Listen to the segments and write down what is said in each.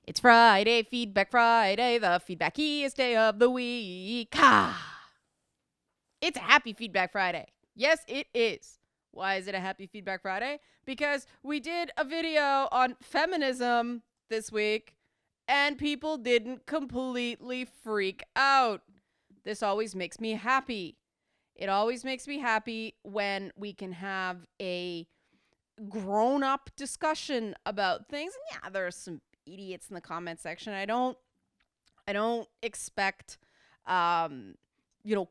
It's Friday, Feedback Friday, the feedbackiest day of the week. It's a happy Feedback Friday. Yes, it is. Why is it a happy Feedback Friday? Because we did a video on feminism this week, and people didn't completely freak out. This always makes me happy. It always makes me happy when we can have a grown-up discussion about things. And yeah, there are some idiots in the comment section. I don't expect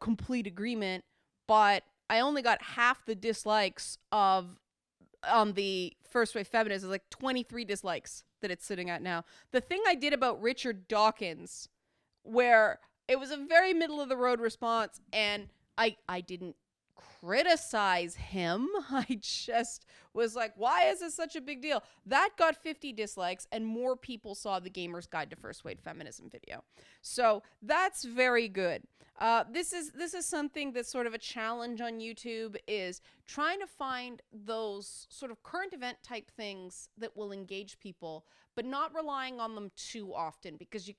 complete agreement, but I only got half the dislikes of on the first wave feminism, like 23 dislikes that it's sitting at now. The thing I did about Richard Dawkins, where it was a very middle of the road response, and I didn't criticize him. I just was like, why is this such a big deal? That got 50 dislikes, and more people saw the Gamer's Guide to First Wave Feminism video. So that's very good. This is something that's sort of a challenge on YouTube, is trying to find those sort of current event type things that will engage people, but not relying on them too often, because you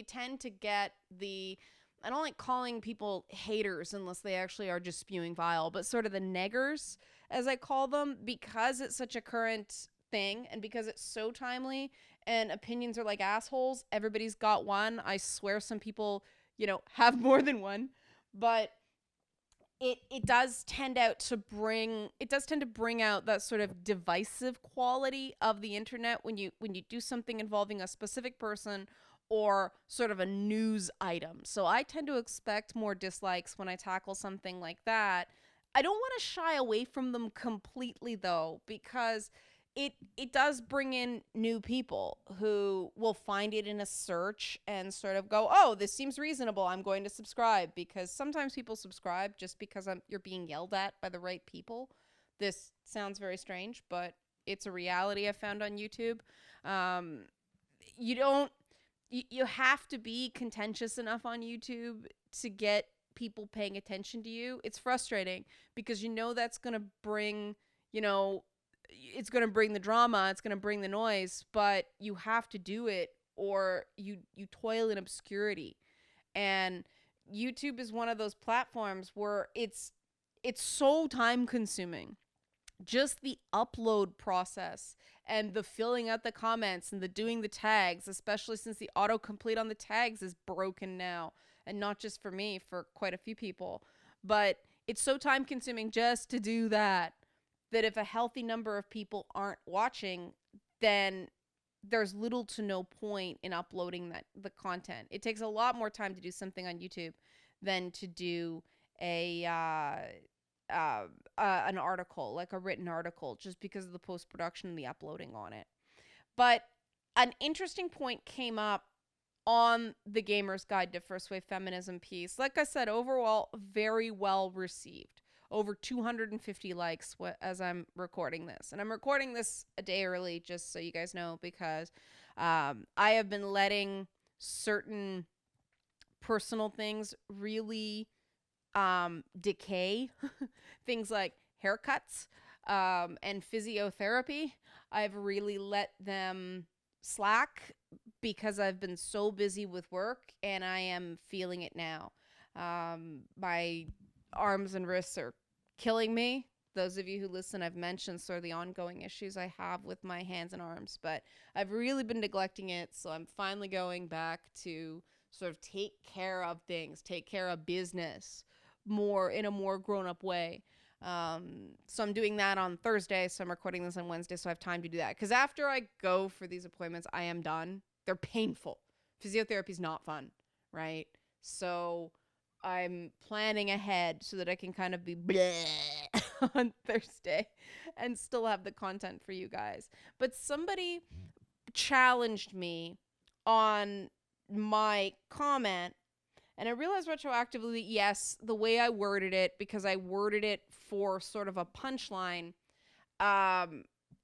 tend to get the, I don't like calling people haters unless they actually are just spewing vile, but sort of the neggers, as I call them, because it's such a current thing and because it's so timely and opinions are like assholes. Everybody's got one. I swear some people, have more than one, but it does tend to bring out that sort of divisive quality of the internet when you do something involving a specific person or sort of a news item. So I tend to expect more dislikes when I tackle something like that. I don't want to shy away from them completely, though, because it does bring in new people who will find it in a search and sort of go, oh, this seems reasonable, I'm going to subscribe. Because sometimes people subscribe just because you're being yelled at by the right people. This sounds very strange, but it's a reality I found on YouTube. You have to be contentious enough on YouTube to get people paying attention to you. It's frustrating because that's going to bring, it's going to bring the drama, it's going to bring the noise, but you have to do it or you toil in obscurity. And YouTube is one of those platforms where it's so time consuming. Just the upload process and the filling out the comments and the doing the tags, especially since the autocomplete on the tags is broken now. And not just for me, for quite a few people. But it's so time consuming just to do that if a healthy number of people aren't watching, then there's little to no point in uploading the content. It takes a lot more time to do something on YouTube than to do an article, like a written article, just because of the post-production and the uploading on it. But an interesting point came up on the Gamer's Guide to First Wave Feminism piece. Like I said, overall, very well received. Over 250 likes as I'm recording this. And I'm recording this a day early, just so you guys know, because I have been letting certain personal things really decay. Things like haircuts and physiotherapy. I've really let them slack because I've been so busy with work, and I am feeling it now. My arms and wrists are killing me. Those of you who listen, I've mentioned sort of the ongoing issues I have with my hands and arms, but I've really been neglecting it, so I'm finally going back to sort of take care of things, take care of business in a more grown-up way. So I'm doing that on Thursday, so I'm recording this on Wednesday, so I have time to do that. Because after I go for these appointments, I am done. They're painful. Physiotherapy is not fun, right? So I'm planning ahead so that I can kind of be bleh on Thursday and still have the content for you guys. But somebody challenged me on my comment, and I realized retroactively, yes, the way I worded it, because I worded it for sort of a punchline,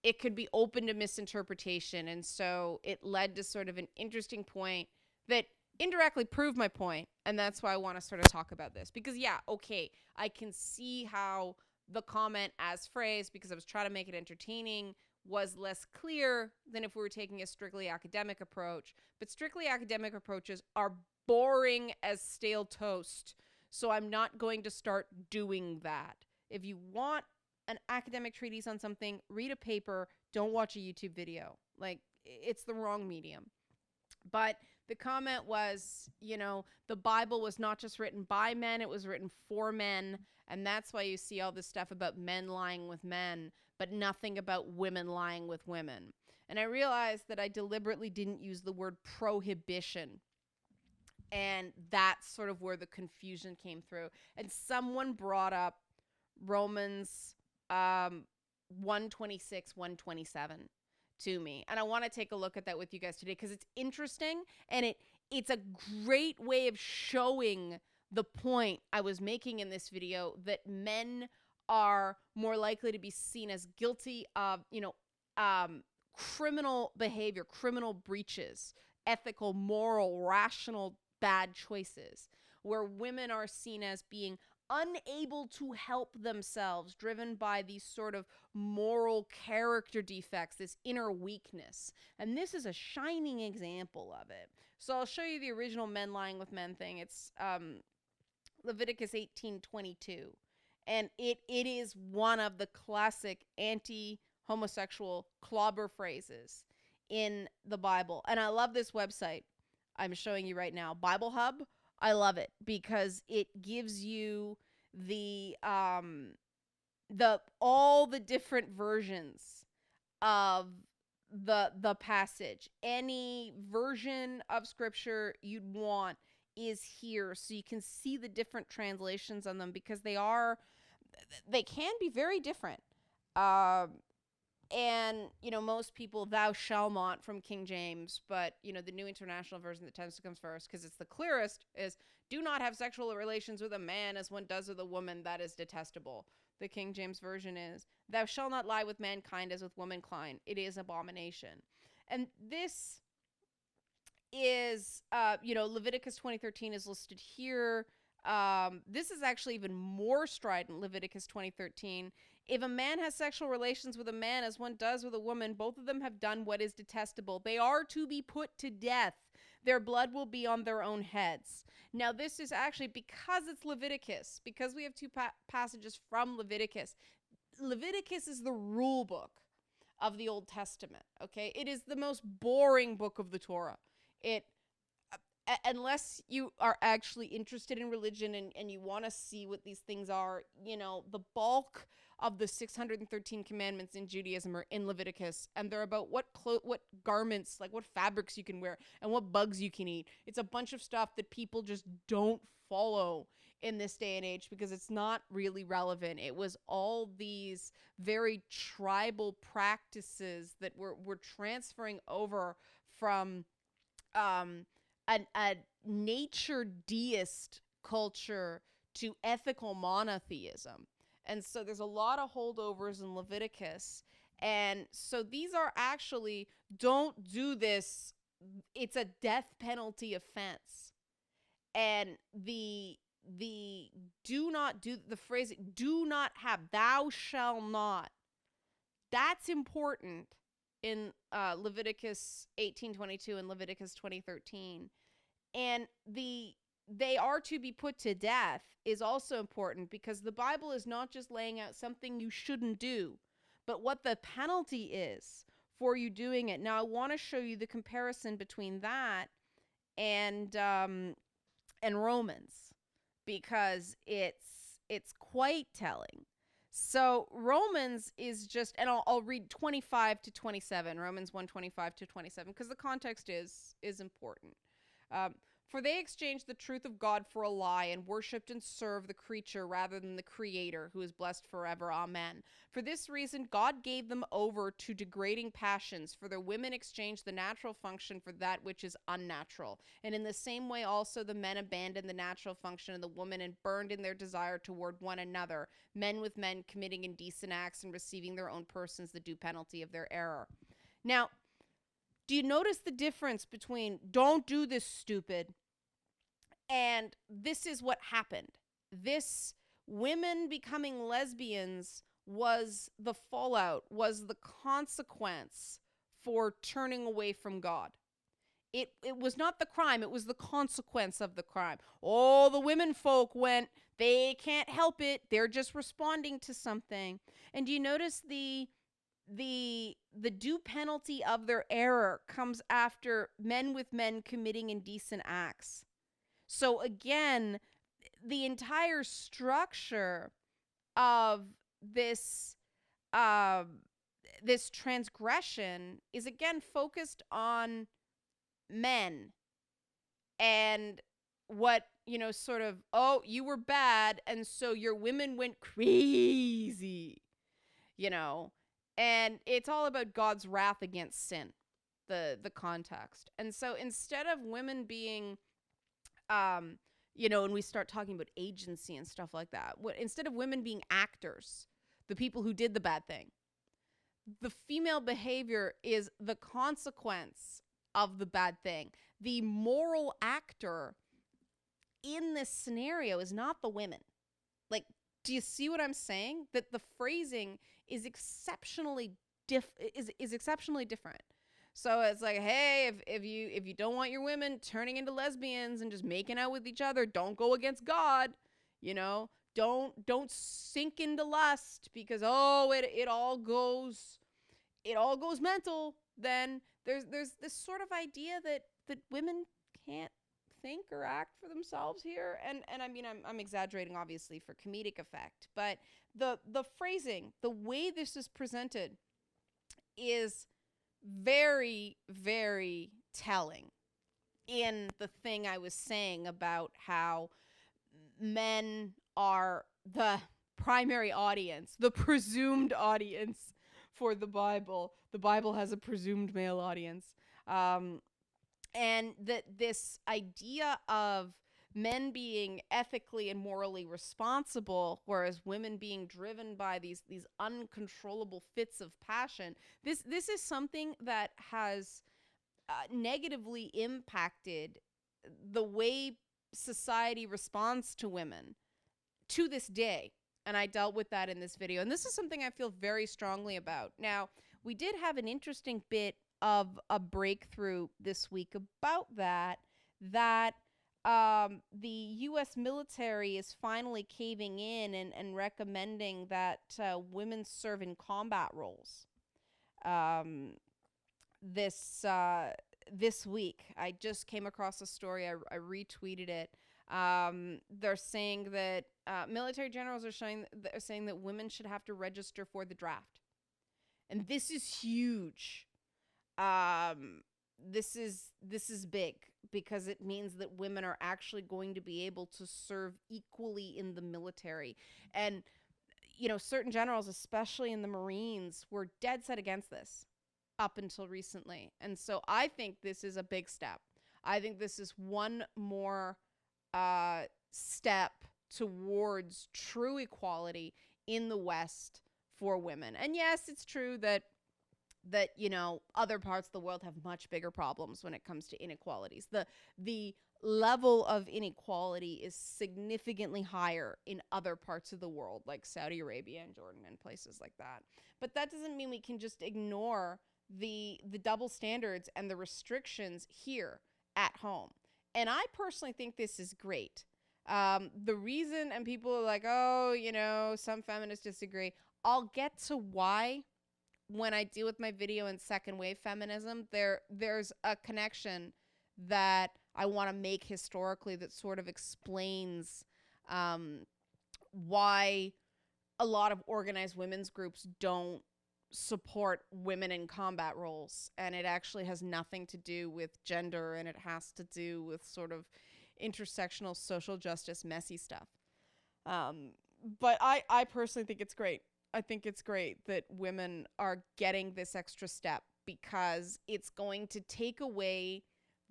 it could be open to misinterpretation. And so it led to sort of an interesting point that indirectly proved my point. And that's why I want to sort of talk about this. Because, yeah, okay, I can see how the comment as phrased, because I was trying to make it entertaining, was less clear than if we were taking a strictly academic approach. But strictly academic approaches are boring as stale toast. So I'm not going to start doing that. If you want an academic treatise on something, read a paper, don't watch a YouTube video. Like, it's the wrong medium. But the comment was, the Bible was not just written by men, it was written for men. And that's why you see all this stuff about men lying with men, but nothing about women lying with women. And I realized that I deliberately didn't use the word prohibition. And that's sort of where the confusion came through. And someone brought up Romans 126, 127 to me. And I want to take a look at that with you guys today because it's interesting and it's a great way of showing the point I was making in this video that men are more likely to be seen as guilty of, criminal behavior, criminal breaches, ethical, moral, rational, bad choices, where women are seen as being unable to help themselves, driven by these sort of moral character defects, this inner weakness. And this is a shining example of it. So I'll show you the original men lying with men thing. It's Leviticus 18:22. And it is one of the classic anti-homosexual clobber phrases in the Bible. And I love this website I'm showing you right now, Bible Hub. I love it because it gives you all the different versions of the passage. Any version of scripture you'd want is here, so you can see the different translations on them because they can be very different. And, most people, thou shall not from King James, but, the New International Version that tends to come first because it's the clearest is, do not have sexual relations with a man as one does with a woman. That is detestable. The King James Version is, thou shalt not lie with mankind as with womankind. It is abomination. And this is, Leviticus 20:13 is listed here. This is actually even more strident, Leviticus 20:13. If a man has sexual relations with a man as one does with a woman, both of them have done what is detestable. They are to be put to death. Their blood will be on their own heads. Now, this is actually, because it's Leviticus, because we have two passages from Leviticus, Leviticus is the rule book of the Old Testament, okay? It is the most boring book of the Torah. Unless you are actually interested in religion and you want to see what these things are, the bulk of the 613 commandments in Judaism are in Leviticus, and they're about what garments, like what fabrics you can wear and what bugs you can eat. It's a bunch of stuff that people just don't follow in this day and age because it's not really relevant. It was all these very tribal practices that we're transferring over from a nature deist culture to ethical monotheism. And so there's a lot of holdovers in Leviticus. And so these are actually, don't do this. It's a death penalty offense. And the do not do, the phrase, do not have, thou shall not. That's important in Leviticus 18:22 and Leviticus 20:13. And they are to be put to death is also important because the Bible is not just laying out something you shouldn't do, but what the penalty is for you doing it. Now, I want to show you the comparison between that and Romans because it's quite telling. So Romans is just, and I'll read 25 to 27, Romans 1:25 to 27, because the context is important. For they exchanged the truth of God for a lie and worshipped and served the creature rather than the Creator, who is blessed forever. Amen. For this reason, God gave them over to degrading passions, for their women exchanged the natural function for that which is unnatural. And in the same way also the men abandoned the natural function of the woman and burned in their desire toward one another, men with men committing indecent acts and receiving their own persons the due penalty of their error. Now, do you notice the difference between don't do this, stupid, and this is what happened? This women becoming lesbians was the fallout, was the consequence for turning away from God. It was not the crime, it was the consequence of the crime. Oh, the women folk went, they can't help it, they're just responding to something. And do you notice the due penalty of their error comes after men with men committing indecent acts? So again, the entire structure of this this transgression is again focused on men and what, sort of, oh, you were bad and so your women went crazy, and it's all about God's wrath against sin, the context. And so instead of women being and we start talking about agency and stuff like that, instead of women being actors, the people who did the bad thing, the female behavior is the consequence of the bad thing. The moral actor in this scenario is not the women. Like, do you see what I'm saying? That the phrasing is exceptionally different. So it's like, hey, if you don't want your women turning into lesbians and just making out with each other, don't go against God. Don't sink into lust because it all goes mental. Then there's this sort of idea that women can't think or act for themselves here. And I mean, I'm exaggerating obviously for comedic effect, but the phrasing, the way this is presented is very, very telling in the thing I was saying about how men are the primary audience, the presumed audience for the Bible. The Bible has a presumed male audience. And that this idea of men being ethically and morally responsible, whereas women being driven by these uncontrollable fits of passion. This is something that has negatively impacted the way society responds to women to this day. And I dealt with that in this video. And this is something I feel very strongly about. Now, we did have an interesting bit of a breakthrough this week about that the U.S. military is finally caving in and recommending that women serve in combat roles. This week, I just came across a story. I retweeted it. They're saying that military generals are saying that women should have to register for the draft, and this is huge. This is big because it means that women are actually going to be able to serve equally in the military. And, certain generals, especially in the Marines, were dead set against this up until recently. And so I think this is a big step. I think this is one more step towards true equality in the West for women. And yes, it's true that other parts of the world have much bigger problems when it comes to inequalities. The level of inequality is significantly higher in other parts of the world, like Saudi Arabia and Jordan and places like that. But that doesn't mean we can just ignore the double standards and the restrictions here at home. And I personally think this is great. The reason, and people are like, some feminists disagree. I'll get to why when I deal with my video in second wave feminism. There's a connection that I want to make historically that sort of explains why a lot of organized women's groups don't support women in combat roles. And it actually has nothing to do with gender, and it has to do with sort of intersectional social justice messy stuff. But I personally think it's great. I think it's great that women are getting this extra step because it's going to take away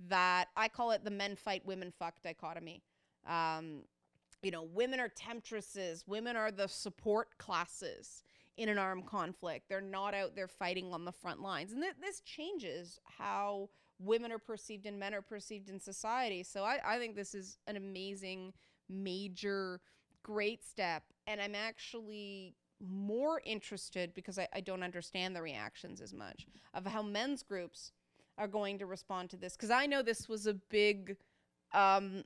that, I call it the men fight, women fuck dichotomy. Women are temptresses. Women are the support classes in an armed conflict. They're not out there fighting on the front lines. And this changes how women are perceived and men are perceived in society. So I think this is an amazing, major, great step. And I'm actually more interested, because I don't understand the reactions as much, of how men's groups are going to respond to this. Because I know this was a big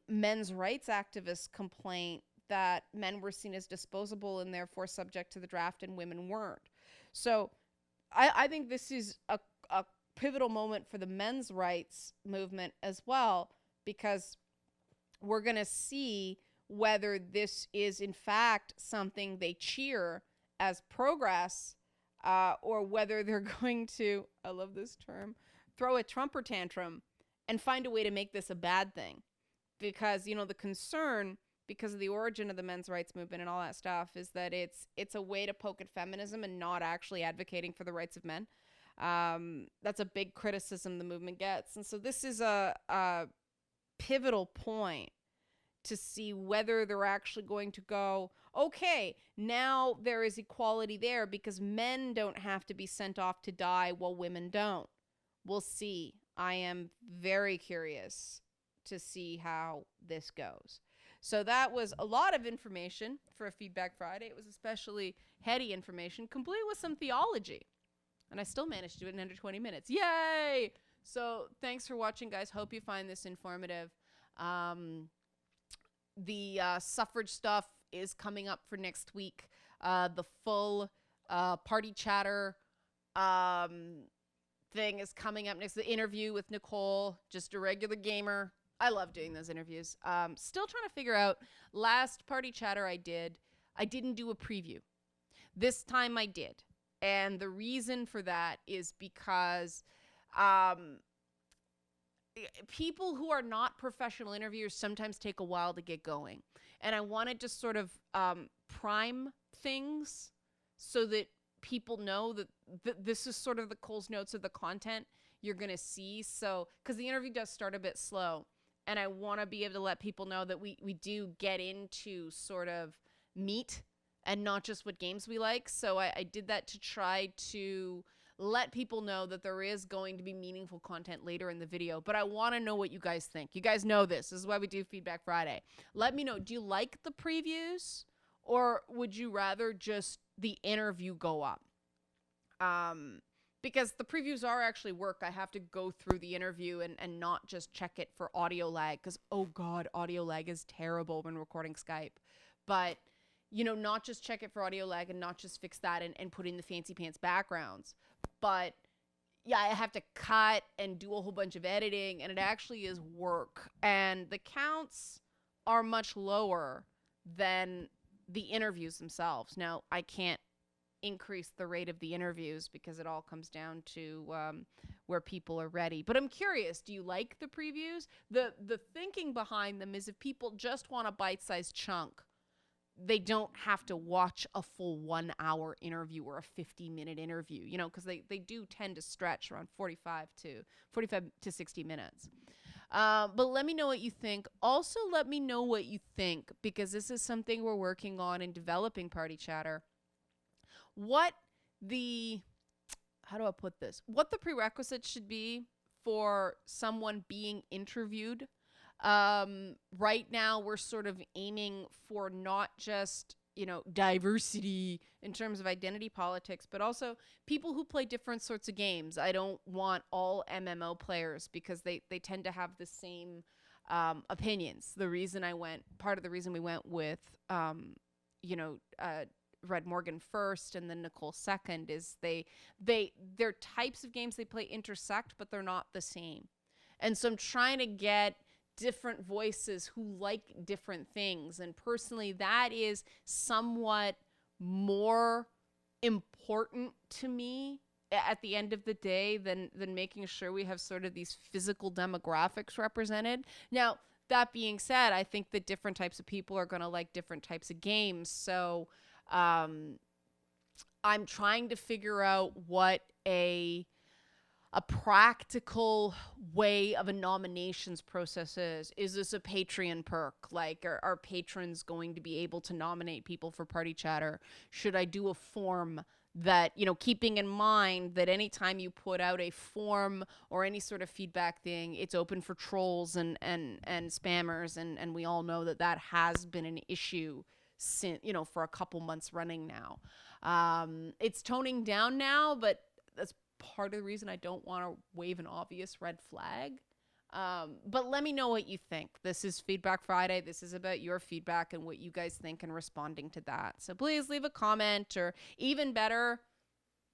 men's rights activist complaint that men were seen as disposable and therefore subject to the draft and women weren't. So I think this is a pivotal moment for the men's rights movement as well, because we're going to see whether this is in fact something they cheer as progress, or whether they're going to, I love this term, throw a Trumper tantrum and find a way to make this a bad thing. Because, you know, the concern, because of the origin of the men's rights movement and all that stuff, is that it's a way to poke at feminism and not actually advocating for the rights of men. That's a big criticism the movement gets. And so this is a pivotal point to see whether they're actually going to go, okay, now there is equality there because men don't have to be sent off to die while women don't. We'll see. I am very curious to see how this goes. So that was a lot of information for a Feedback Friday. It was especially heady information, complete with some theology. And I still managed to do it in under 20 minutes. Yay! So thanks for watching, guys. Hope you find this informative. The suffrage stuff is coming up for next week. The full party chatter thing is coming up next. The interview with Nicole, just a regular gamer. I love doing those interviews. Still trying to figure out, last party chatter I didn't do a preview. This time I did. And the reason for that is because people who are not professional interviewers sometimes take a while to get going. And I want to just sort of prime things so that people know that this is sort of the Cole's Notes of the content you're going to see. So, because the interview does start a bit slow. And I want to be able to let people know that we do get into sort of meat and not just what games we like. So I did that to try to let people know that there is going to be meaningful content later in the video. But I want to know what you guys think. You guys know this. This is why we do Feedback Friday. Let me know. Do you like the previews, or would you rather just the interview go up? Because the previews are actually work. I have to go through the interview and not just check it for audio lag. Because, oh God, audio lag is terrible when recording Skype. But, you know, not just check it for audio lag and not just fix that and put in the fancy pants backgrounds. But yeah, I have to cut and do a whole bunch of editing, and it actually is work. And the counts are much lower than the interviews themselves. Now, I can't increase the rate of the interviews because it all comes down to where people are ready. But I'm curious, do you like the previews? The thinking behind them is if people just want a bite-sized chunk, they don't have to watch a full 1 hour interview or a 50-minute interview, you know, because they do tend to stretch around 45 to 60 minutes. But let me know what you think. Also, let me know what you think, because this is something we're working on in developing Party Chatter. What the prerequisites should be for someone being interviewed. Right now we're sort of aiming for not just, you know, diversity in terms of identity politics, but also people who play different sorts of games. I don't want all MMO players because they tend to have the same opinions. Part of the reason we went with, Red Morgan first and then Nicole second is their types of games they play intersect, but they're not the same. And so I'm trying to get different voices who like different things. And personally, that is somewhat more important to me at the end of the day than making sure we have sort of these physical demographics represented. Now, that being said, I think that different types of people are going to like different types of games. So I'm trying to figure out what a practical way of a nominations process is. Is this a Patreon perk? Like, are patrons going to be able to nominate people for Party Chatter? Should I do a form that, you know, keeping in mind that anytime you put out a form or any sort of feedback thing, it's open for trolls and spammers, and we all know that has been an issue for a couple months running now. It's toning down now, but that's part of the reason I don't want to wave an obvious red flag. But let me know what you think. This is Feedback Friday. This is about your feedback and what you guys think and responding to that. So please leave a comment, or even better,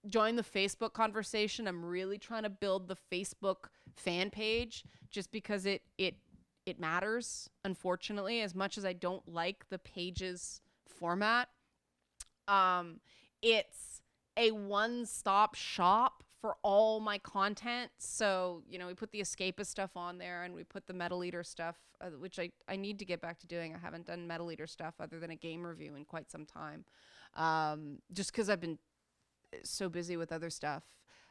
join the Facebook conversation. I'm really trying to build the Facebook fan page just because it matters, unfortunately, as much as I don't like the page's format. It's a one-stop shop for all my content. So, we put the escapist stuff on there, and we put the Metal Eater stuff, which I need to get back to doing. I haven't done Metal Eater stuff other than a game review in quite some time. Just because I've been so busy with other stuff.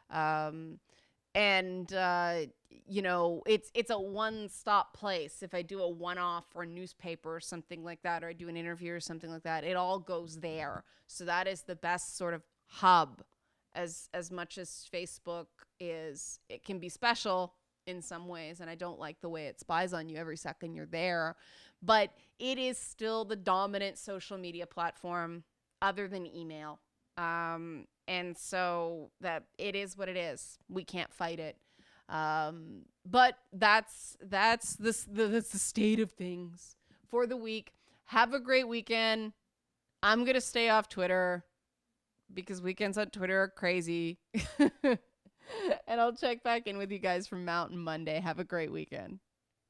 It's a one-stop place. If I do a one-off or a newspaper or something like that, or I do an interview or something like that, it all goes there. So that is the best sort of hub. As much as Facebook is, it can be special in some ways, and I don't like the way it spies on you every second you're there, but it is still the dominant social media platform other than email. And so that it is what it is. We can't fight it. But that's the state of things for the week. Have a great weekend. I'm going to stay off Twitter because weekends on Twitter are crazy. And I'll check back in with you guys from Mountain Monday. Have a great weekend.